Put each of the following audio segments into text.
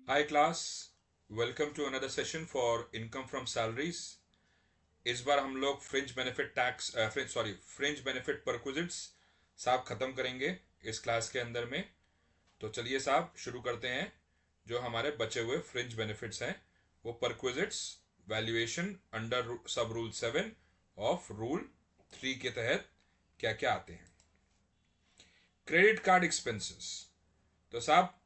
Hi class, welcome to another session for income from salaries. इस बार हम लोग fringe benefit tax fringe benefit perquisites साहब खत्म करेंगे इस क्लास के अंदर में। तो चलिए साहब शुरू करते हैं। जो हमारे बचे हुए फ्रिंज बेनिफिट्स हैं वो perquisites valuation under sub rule 7 of rule 3 के तहत क्या क्या आते हैं। Credit card expenses. तो साहब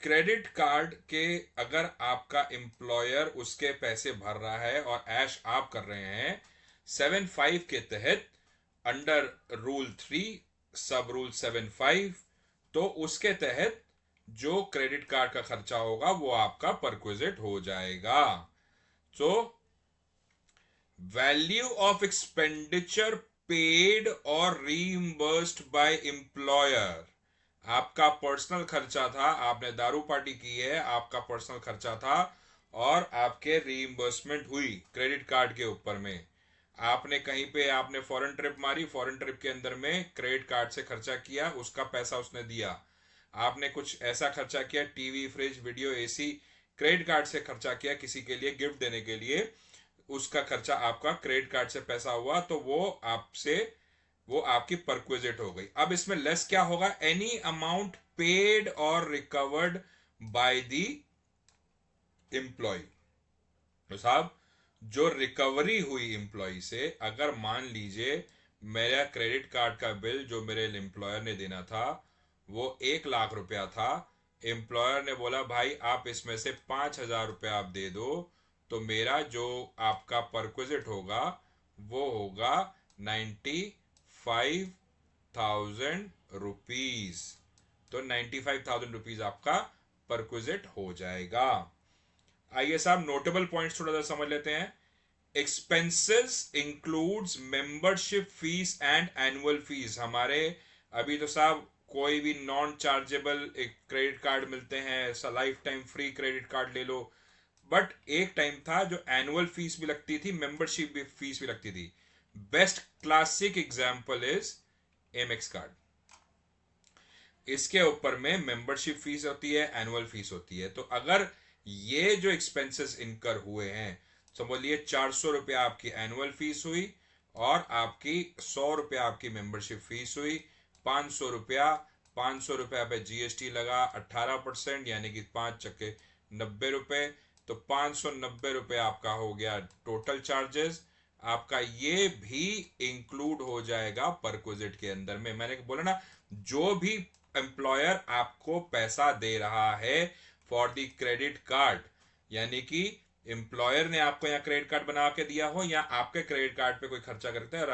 क्रेडिट कार्ड के अगर आपका एम्प्लॉयर उसके पैसे भर रहा है और ऐश आप कर रहे हैं 7(5) के तहत अंडर रूल 3 सब रूल 7(5), तो उसके तहत जो क्रेडिट कार्ड का खर्चा होगा वो आपका परक्विजिट हो जाएगा। So value of expenditure paid और रीइंबर्स्ड बाय एम्प्लॉयर। आपका पर्सनल खर्चा था, आपने दारू पार्टी की है, आपका पर्सनल खर्चा था और आपके रीइंबर्समेंट हुई क्रेडिट कार्ड के ऊपर में। आपने कहीं पे आपने फॉरेन ट्रिप मारी, फॉरेन ट्रिप के अंदर में क्रेडिट कार्ड से खर्चा किया, उसका पैसा उसने दिया। आपने कुछ ऐसा खर्चा किया, TV fridge video AC, credit card से खर्चा किया किसी के लिए गिफ्ट देने के लिए, उसका खर्चा आपका क्रेडिट कार्ड से पैसा हुआ, तो वो आपकी परक्विजिट हो गई। अब इसमें लेस क्या होगा? एनी अमाउंट पेड और रिकवर्ड बाय द एम्प्लॉय। तो साहब जो रिकवरी हुई एम्प्लॉय से, अगर मान लीजिए मेरा क्रेडिट कार्ड का बिल जो मेरे एम्प्लॉयर ने देना था वो 1 लाख रुपया था, एम्प्लॉयर ने बोला भाई आप इसमें से 5,000 रुपया आप दे दो, तो मेरा जो आपका परक्विजिट होगा वो होगा 95,000 रुपीज। तो 95,000 रुपीज आपका परक्विजिट हो जाएगा। आइए साहब नोटेबल पॉइंट्स थोड़ा सा समझ लेते हैं। Expenses includes membership fees and annual fees. हमारे अभी तो साहब कोई भी नॉन चार्जेबल एक क्रेडिट कार्ड मिलते हैं, life time free credit card ले लो, बट एक टाइम था जो एनुअल फीस भी लगती थी, मेंबरशिप भी फीस भी लगती थी। Best classic example is MX card. इसके ऊपर में मेंबरशिप फीस होती है, एनुअल फीस होती है। तो अगर ये जो एक्सपेंसेस इनकर हुए हैं, समझिए 400 रुपया आपकी एनुअल फीस हुई और आपकी 100 रुपया आपकी मेंबरशिप फीस हुई, 500 रुपया, 500 रुपया पे जीएसटी लगा 18%, यानी कि 5 चक्के 90 रुपए, तो 590 रुपया आपका हो गया टोटल चार्जेस। आपका ये भी इंक्लूड हो जाएगा परक्विजिट के अंदर में। मैंने बोला ना, जो भी एम्प्लॉयर आपको पैसा दे रहा है फॉर द क्रेडिट कार्ड, यानी कि एम्प्लॉयर ने आपको यहाँ क्रेडिट कार्ड बना के दिया हो या आपके क्रेडिट कार्ड पे कोई खर्चा करते हैं,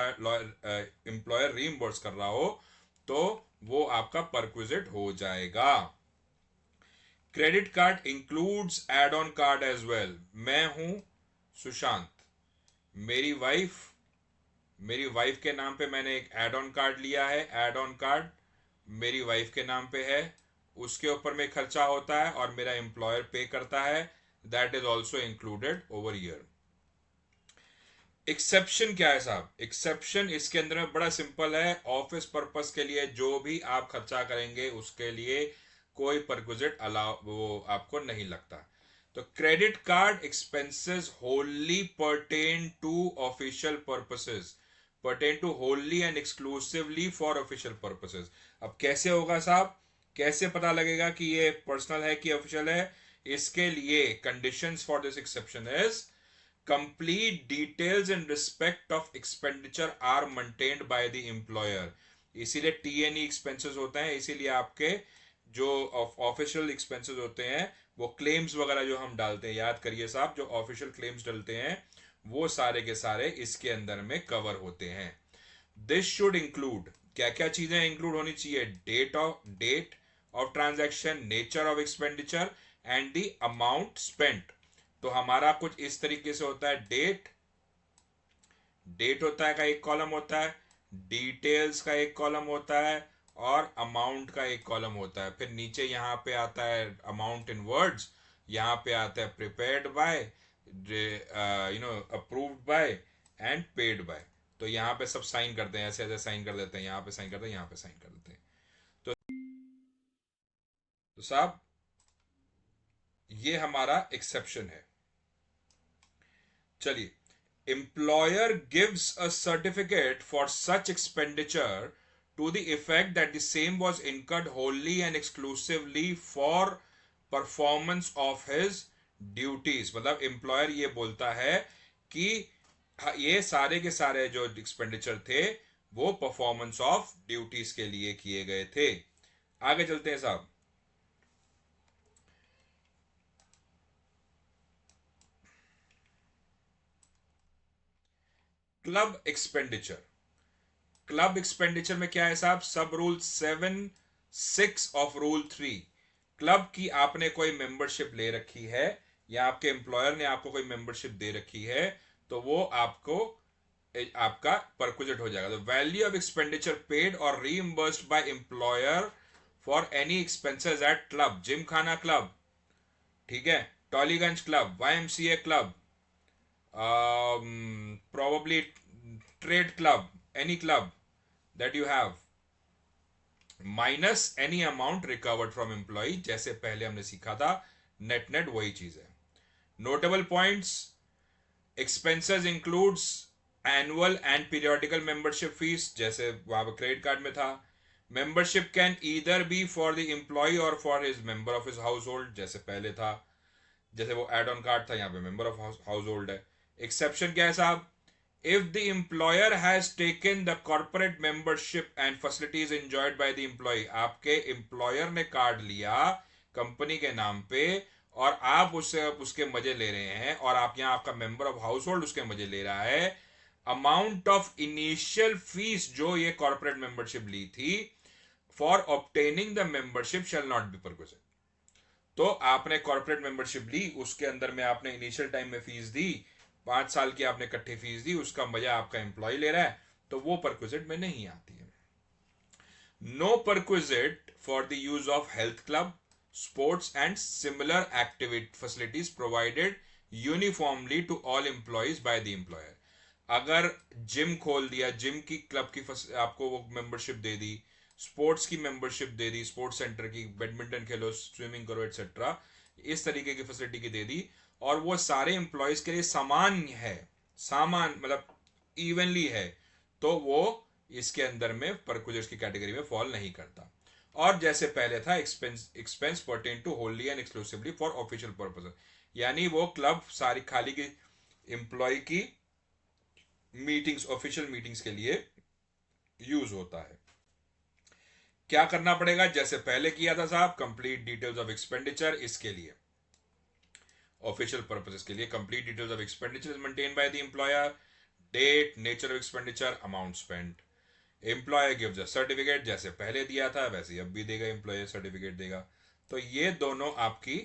एम्प्लॉयर रीइंबर्स कर रहा हो, तो वो आपका परक्विजिट हो जाएगा। Credit card includes add on card as well. मैं हूं सुशांत, मेरी वाइफ मेरी वाइफ के नाम पे मैंने एक एड ऑन कार्ड लिया है। एड ऑन कार्ड मेरी वाइफ के नाम पे है, उसके ऊपर में खर्चा होता है और मेरा एम्प्लॉयर पे करता है। That is also included over year. Exception क्या है साहब? एक्सेप्शन इसके अंदर में बड़ा सिंपल है। ऑफिस पर्पस के लिए जो भी आप खर्चा करेंगे उसके लिए कोई परक्विजिट अलाउ वो आपको नहीं लगता। तो credit card expenses wholly pertain to official purposes, pertain to wholly and exclusively for official purposes. अब कैसे होगा साहब? कैसे पता लगेगा कि ये पर्सनल है कि ऑफिशियल है? इसके लिए conditions for this exception is complete details in respect of expenditure are maintained by the employer। इसीलिए टी एन ई एक्सपेंसेस होते हैं, इसीलिए आपके जो ऑफिशियल एक्सपेंसेस होते हैं वो क्लेम्स वगैरह जो हम डालते हैं, याद करिए साहब, जो ऑफिशियल क्लेम्स डालते हैं वो सारे के सारे इसके अंदर में कवर होते हैं। दिस शुड इंक्लूड, क्या क्या चीजें इंक्लूड होनी चाहिए? Date of transaction, nature of expenditure and the amount spent. तो हमारा कुछ इस तरीके से होता है। डेट होता है का एक कॉलम होता है, डिटेल्स का एक कॉलम होता है और अमाउंट का एक कॉलम होता है। फिर नीचे यहाँ पे आता है अमाउंट इन वर्ड्स, यहाँ पे आता है prepared by, approved by and paid by. तो यहाँ पे सब साइन करते हैं, ऐसे ऐसे साइन कर देते हैं, यहाँ पे साइन करते हैं, यहाँ पे साइन कर देते हैं। तो साहब ये हमारा एक्सेप्शन है। चलिए, employer gives a certificate for such expenditure to the effect that the same was incurred wholly and exclusively for performance of his duties। मतलब एम्प्लॉयर ये बोलता है कि ये सारे के सारे जो एक्सपेंडिचर थे वो परफॉर्मेंस ऑफ ड्यूटीज के लिए किए गए थे। आगे चलते हैं साहब। Club expenditure. क्लब एक्सपेंडिचर में क्या है साहब? सब रूल 7(6) ऑफ रूल 3। क्लब की आपने कोई मेंबरशिप ले रखी है या आपके एम्प्लॉयर ने आपको कोई मेंबरशिप दे रखी है तो वो आपको आपका परक्विजिट हो जाएगा। The value of expenditure paid और reimbursed by employer for any expenses at club, gymkhana club, ठीक है, Tollygunge club, YMCA club, probably trade club, any club that you have, minus any amount recovered from employee, जैसे पहले हमने सीखा था, net net वही चीज है। Notable points, expenses includes annual and periodical membership fees, जैसे वहां पर क्रेडिट कार्ड में था। Membership can either be for the employee or for his member of his household, जैसे पहले था, जैसे वो एड ऑन कार्ड था, यहाँ पे मेंबर ऑफ हाउस होल्ड है। एक्सेप्शन क्या है साहब? if the employer has taken the corporate membership and facilities enjoyed by the employee, आपके employer ने कार्ड लिया कंपनी के नाम पे और आप उसके मजे ले रहे हैं और आप यहाँ आपका मेंबर ऑफ हाउस होल्ड उसके मजे ले रहा है, अमाउंट ऑफ इनिशियल फीस जो ये कॉर्पोरेट मेंबरशिप ली थी for obtaining the membership shall not be perquisite. तो आपने कॉर्पोरेट मेंबरशिप ली, उसके अंदर में आपने इनिशियल टाइम में फीस दी, 5 साल की आपने इकट्ठी फीस दी, उसका मजा आपका एम्प्लॉय ले रहा है, तो वो परक्विजिट में नहीं आती है। No perquisite for the use of health club, sports and similar activity facilities provided uniformly to all employees by the employer. अगर जिम खोल दिया, जिम की क्लब की आपको वो मेंबरशिप दे दी, स्पोर्ट्स की मेंबरशिप दे दी, स्पोर्ट्स सेंटर की, बैडमिंटन खेलो, स्विमिंग करो एटसेट्रा, इस तरीके की फैसिलिटी की दे दी, और वो सारे एम्प्लॉयज के लिए समान है, सामान मतलब इवनली है, तो वो इसके अंदर में परक्विजिट की कैटेगरी में फॉल नहीं करता। और जैसे पहले था, expense pertain to wholly and exclusively for official purpose, यानी वो क्लब सारी खाली की एम्प्लॉय की मीटिंग्स, ऑफिशियल मीटिंग्स के लिए यूज होता है। क्या करना पड़ेगा? जैसे पहले किया था साहब, कंप्लीट डिटेल्स ऑफ एक्सपेंडिचर, इसके लिए ऑफिशियल पर्पसेस के लिए complete details of expenditure is maintain by the employer, date, nature of expenditure, amount spent. Employer gives a certificate, जैसे पहले दिया था वैसे ही अब भी देगा, एम्प्लॉयर सर्टिफिकेट देगा। तो ये दोनों आपकी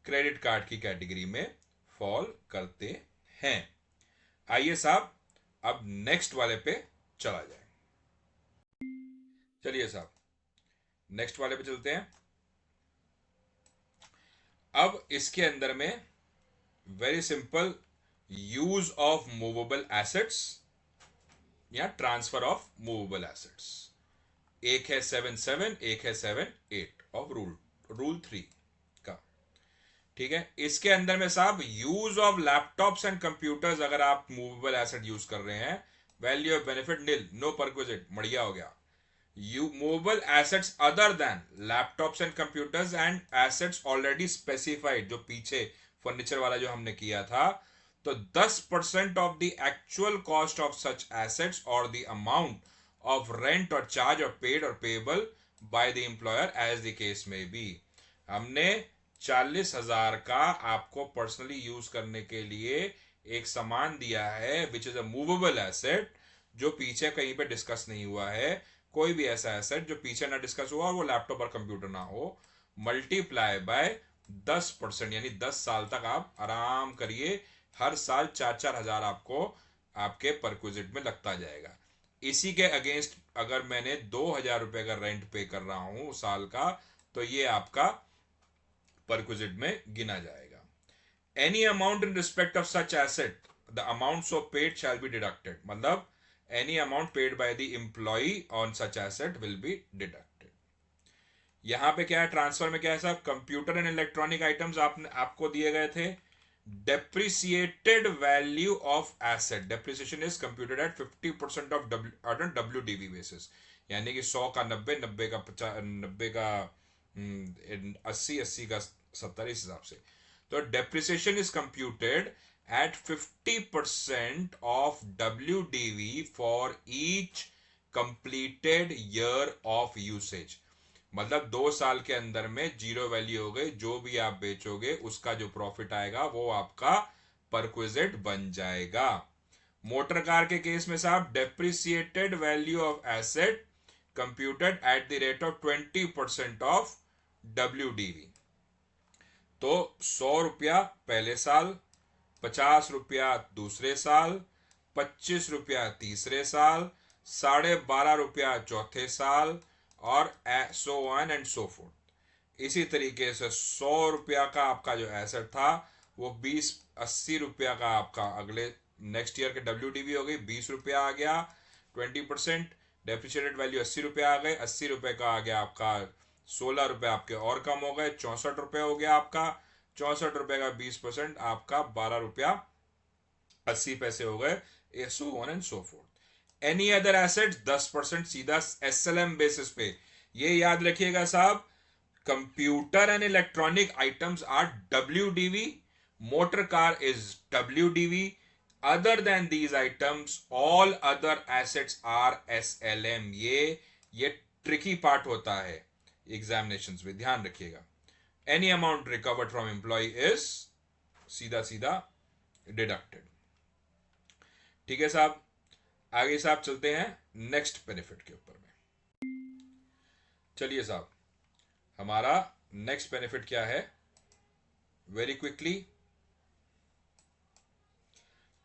क्रेडिट कार्ड की कैटेगरी में फॉल करते हैं। आइए साहब अब नेक्स्ट वाले पे चला जाए। चलिए साहब नेक्स्ट वाले पे चलते हैं। अब इसके अंदर में very simple, use of movable assets या ट्रांसफर ऑफ मूवेबल एसेट्स। एक है 7(7), एक है 7(8) ऑफ रूल 3 का, ठीक है। इसके अंदर में साहब use of laptops and computers, अगर आप मूवेबल एसेट यूज कर रहे हैं, value of benefit nil, no perquisite, बढ़िया हो गया। movable assets other than laptops and computers and assets already specified, जो पीछे फर्नीचर वाला जो हमने किया था, तो 10% of the actual cost of such assets or the amount of rent or charge or paid or payable by the employer as the case may be। हमने 40,000 का आपको पर्सनली यूज करने के लिए एक सामान दिया है which is a movable asset, जो पीछे कहीं पे डिस्कस नहीं हुआ है, कोई भी ऐसा एसेट जो पीछे ना डिस्कस हुआ और वो लैपटॉप और कंप्यूटर ना हो, मल्टीप्लाई बाय 10%, यानी 10 साल तक आप आराम करिए, हर साल 4-4 हजार आपको आपके परक्विजिट में लगता जाएगा। इसी के अगेंस्ट अगर मैंने 2,000 रुपए का रेंट पे कर रहा हूं साल का, तो ये आपका परक्विजिट में गिना जाएगा। Any amount in respect of such asset, the amount so paid shall be deducted, मतलब any amount paid by the employee on such asset will be deducted। यहां पे क्या है, ट्रांसफर में क्या है साहब, कंप्यूटर एंड इलेक्ट्रॉनिक आइटम्स आपको दिए गए थे, depreciated value of asset, depreciation is computed at 50% of WDV basis, यानी कि 100 का 90, 90 का 50, 90 का 80, 80 का 70, इस हिसाब से। तो depreciation is computed at 50% of WDV for each completed year of usage। मतलब 2 साल के अंदर में जीरो वैल्यू हो गई, जो भी आप बेचोगे उसका जो प्रॉफिट आएगा वो आपका परक्विजिट बन जाएगा। मोटर कार के केस में साहब, depreciated value of asset computed at the rate of 20% of WDV। तो 100 रुपया पहले साल, 50 रुपया दूसरे साल, 25 रुपया तीसरे साल, 12.5 रुपया चौथे साल, और सो ऑन एंड सो फोर्थ। इसी तरीके से 100 रुपया का आपका जो एसेट था वो 80 रुपया का आपका अगले नेक्स्ट ईयर के WDV हो गई, 20 रुपया आ गया, 20% डेप्रिशिएटेड वैल्यू 80 रुपया आ गए, 80 रुपये का आ गया आपका 16 रुपये आपके और कम हो गए, 64 रुपये हो गया आपका, 64 रुपये का 20% आपका 12 रुपया 80 पैसे हो गए, so on and so forth. Any other asset 10% सीधा SLM बेसिस पे। ये याद रखिएगा साहब, computer and electronic items are WDV, motor car is WDV, other than these items all other assets are SLM। ये ट्रिकी पार्ट होता है examinations में, ध्यान रखिएगा। Any amount recovered from employee is सीधा सीधा डिडक्टेड। ठीक है साहब, आगे साहब चलते हैं नेक्स्ट बेनिफिट के ऊपर में। चलिए साहब, हमारा नेक्स्ट बेनिफिट क्या है, वेरी क्विकली।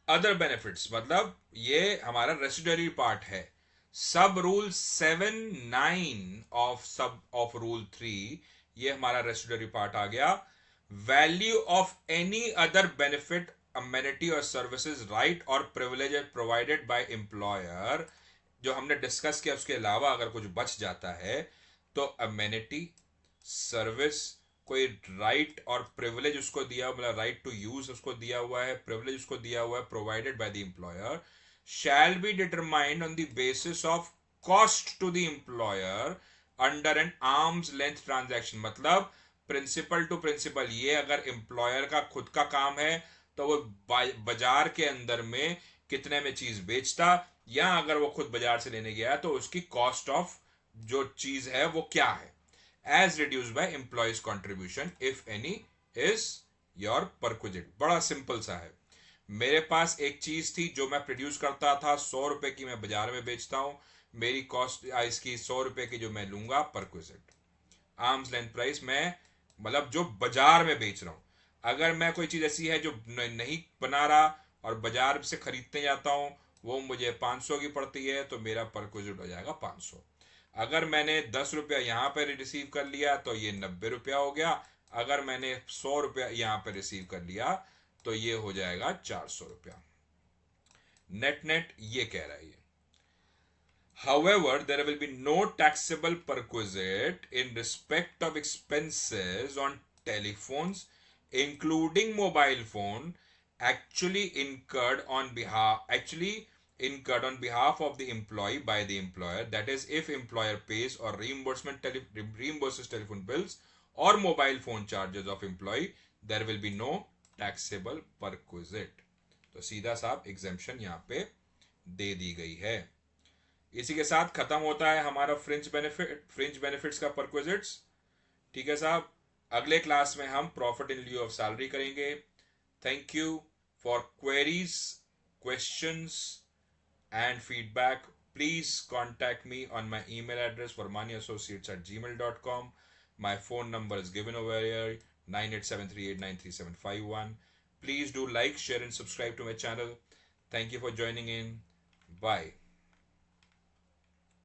अदर बेनिफिट्स मतलब ये हमारा रेसिडुअरी पार्ट है। सब रूल 7(9) ऑफ रूल 3, ये हमारा रेसिडुअरी पार्ट आ गया। Value of any other benefit, amenity और सर्विसेज, राइट और प्रिविलेज प्रोवाइडेड बाय एम्प्लॉयर, जो हमने डिस्कस किया उसके अलावा अगर कुछ बच जाता है तो अमेनिटी, सर्विस, कोई राइट और प्रिविलेज उसको दिया हुआ, मतलब राइट टू यूज उसको दिया हुआ है, प्रिविलेज उसको दिया हुआ है, provided by the employer, shall be determined on the basis of cost to the employer under an arm's length transaction. मतलब प्रिंसिपल टू प्रिंसिपल, ये अगर एम्प्लॉयर का खुद का काम है तो वो बाजार के अंदर में कितने में चीज बेचता, या अगर वो खुद बाजार से लेने गया तो उसकी कॉस्ट ऑफ जो चीज है वो क्या है, as reduced by employees contribution if any is your perquisite। बड़ा सिंपल सा है। मेरे पास एक चीज थी जो मैं प्रोड्यूस करता था, 100 रुपए की मैं बाजार में बेचता हूं, मेरी कॉस्ट इसकी 100 रुपए की जो मैं लूंगा परक्विजिट, आर्म्स लेंथ प्राइस में, मतलब जो बाजार में बेच रहा हूं। अगर मैं कोई चीज ऐसी है जो नहीं बना रहा और बाजार से खरीदते जाता हूं, वो मुझे 500 की पड़ती है, तो मेरा परक्विजिट हो जाएगा 500। अगर मैंने 10 रुपया यहां पर रिसीव कर लिया तो ये 90 रुपया हो गया, अगर मैंने 100 रुपया यहां पर रिसीव कर लिया तो ये हो जाएगा 400 रुपया। नेट नेट ये कह रहा है ये। However, there will be no taxable perquisite in respect of expenses on telephones, including mobile phone, actually incurred on behalf of the employee by the employer. That is, if employer pays or reimburses telephone bills or mobile phone charges of employee, there will be no taxable perquisite। तो सीधा साहब exemption यहाँ पे दे दी गई है। इसी के साथ खत्म होता है हमारा फ्रिंज बेनिफिट्स का परक्विजिट्स। ठीक है साहब, अगले क्लास में हम profit in lieu of salary करेंगे। Thank you for queries, questions and feedback. Please contact me on my email address varmaniassociates@gmail.com. My phone number is given over here, 9873893751. Please do like, share and subscribe to my channel. Thank you for joining in. Bye.